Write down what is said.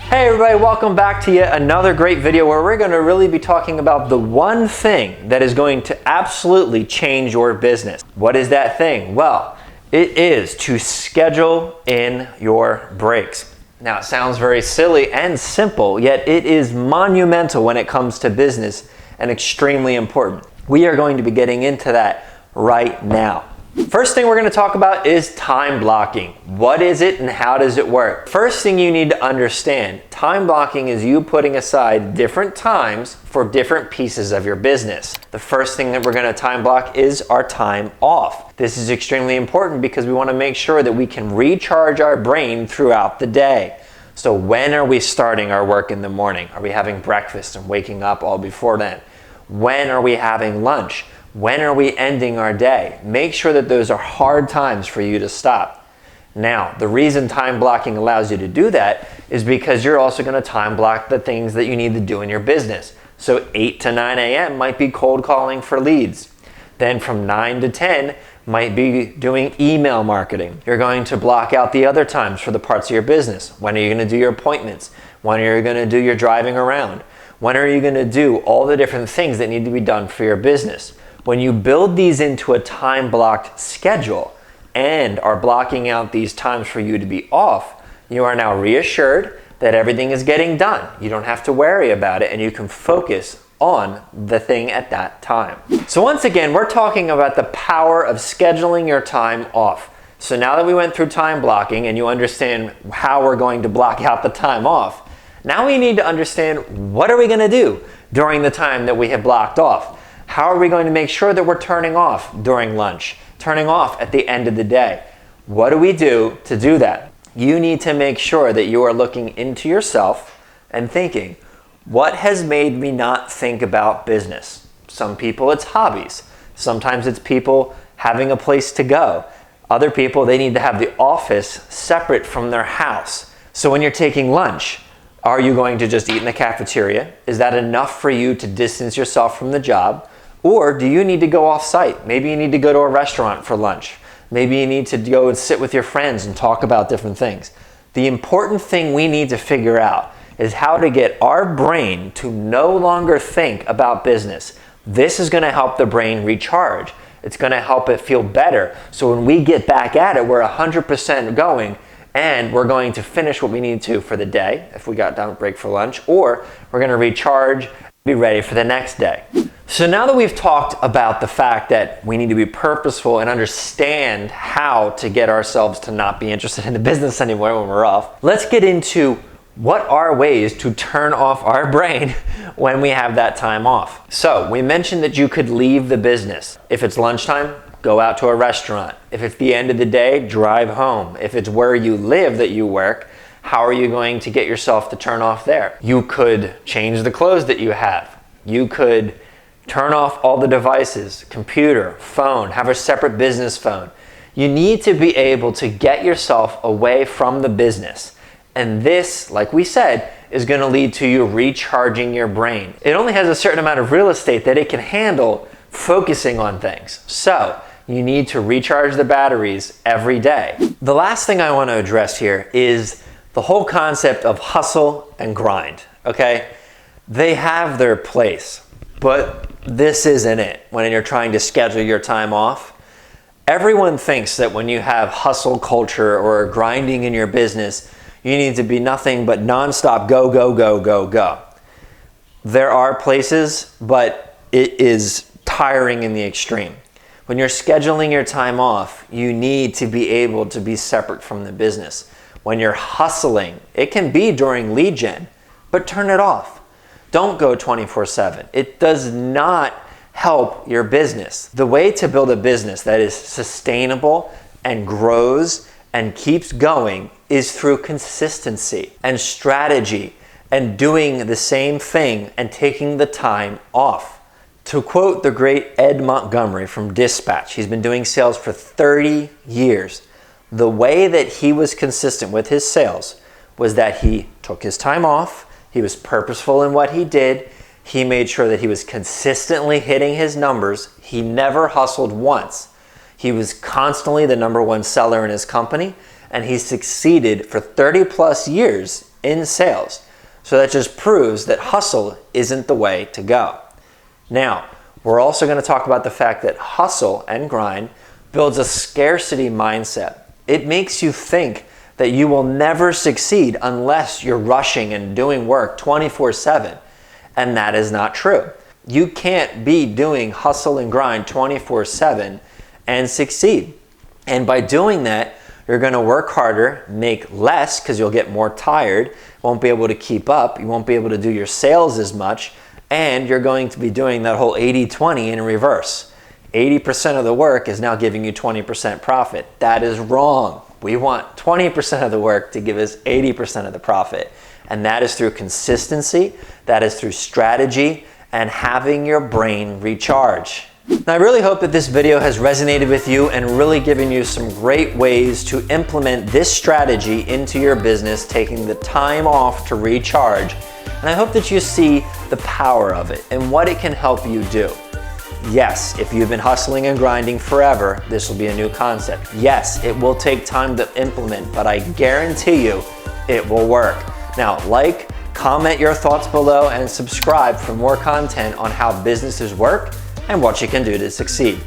Hey everybody, welcome back to yet another great video where we're going to really be talking about the one thing that is going to absolutely change your business. What is that thing? Well, it is to schedule in your breaks. Now, it sounds very silly and simple, yet it is monumental when it comes to business and extremely important. We are going to be getting into that right now. First thing we're going to talk about is time blocking. What is it and how does it work? First thing you need to understand, time blocking is you putting aside different times for different pieces of your business. The first thing that we're going to time block is our time off. This is extremely important because we want to make sure that we can recharge our brain throughout the day. So when are we starting our work in the morning? Are we having breakfast and waking up all before then? When are we having lunch? When are we ending our day? Make sure that those are hard times for you to stop. Now, the reason time blocking allows you to do that is because you're also going to time block the things that you need to do in your business. So 8 to 9 a.m. might be cold calling for leads. Then from 9 to 10 might be doing email marketing. You're going to block out the other times for the parts of your business. When are you going to do your appointments? When are you going to do your driving around? When are you going to do all the different things that need to be done for your business? When you build these into a time-blocked schedule and are blocking out these times for you to be off, you are now reassured that everything is getting done. You don't have to worry about it and you can focus on the thing at that time. So once again, we're talking about the power of scheduling your time off. So now that we went through time blocking and you understand how we're going to block out the time off, now we need to understand what are we going to do during the time that we have blocked off. How are we going to make sure that we're turning off during lunch, turning off at the end of the day? What do we do to do that? You need to make sure that you are looking into yourself and thinking, what has made me not think about business? Some people, it's hobbies. Sometimes it's people having a place to go. Other people, they need to have the office separate from their house. So when you're taking lunch, are you going to just eat in the cafeteria? Is that enough for you to distance yourself from the job? Or do you need to go off-site? Maybe you need to go to a restaurant for lunch. Maybe you need to go and sit with your friends and talk about different things. The important thing we need to figure out is how to get our brain to no longer think about business. This is going to help the brain recharge. It's going to help it feel better. So when we get back at it, we're 100% going and we're going to finish what we need to for the day if we got down a break for lunch, or we're going to recharge, be ready for the next day. So now that we've talked about the fact that we need to be purposeful and understand how to get ourselves to not be interested in the business anymore when we're off, let's get into what are ways to turn off our brain when we have that time off. So we mentioned that you could leave the business. If it's lunchtime, go out to a restaurant. If it's the end of the day, drive home. If it's where you live that you work, how are you going to get yourself to turn off there? You could change the clothes that you have. You could turn off all the devices, computer, phone, have a separate business phone. You need to be able to get yourself away from the business. And this, like we said, is going to lead to you recharging your brain. It only has a certain amount of real estate that it can handle focusing on things. So you need to recharge the batteries every day. The last thing I want to address here is the whole concept of hustle and grind, okay? They have their place, but this isn't it when you're trying to schedule your time off. Everyone thinks that when you have hustle culture or grinding in your business, you need to be nothing but nonstop go, go, go, go, go. There are places, but it is tiring in the extreme. When you're scheduling your time off, you need to be able to be separate from the business. When you're hustling, it can be during lead gen, but turn it off. Don't go 24/7. It does not help your business. The way to build a business that is sustainable and grows and keeps going is through consistency and strategy and doing the same thing and taking the time off. To quote the great Ed Montgomery from Dispatch, he's been doing sales for 30 years. The way that he was consistent with his sales was that he took his time off, he was purposeful in what he did, he made sure that he was consistently hitting his numbers, he never hustled once. He was constantly the #1 seller in his company, and he succeeded for 30 plus years in sales. So that just proves that hustle isn't the way to go. Now, we're also going to talk about the fact that hustle and grind builds a scarcity mindset. It makes you think that you will never succeed unless you're rushing and doing work 24/7. And that is not true. You can't be doing hustle and grind 24/7 and succeed. And by doing that, you're going to work harder, make less because you'll get more tired, won't be able to keep up, you won't be able to do your sales as much, and you're going to be doing that whole 80-20 in reverse. 80% of the work is now giving you 20% profit. That is wrong. We want 20% of the work to give us 80% of the profit. And that is through consistency, that is through strategy, and having your brain recharge. Now, I really hope that this video has resonated with you and really given you some great ways to implement this strategy into your business, taking the time off to recharge. And I hope that you see the power of it and what it can help you do. Yes, if you've been hustling and grinding forever, this will be a new concept. Yes, it will take time to implement, but I guarantee you it will work. Now, like, comment your thoughts below, and subscribe for more content on how businesses work and what you can do to succeed.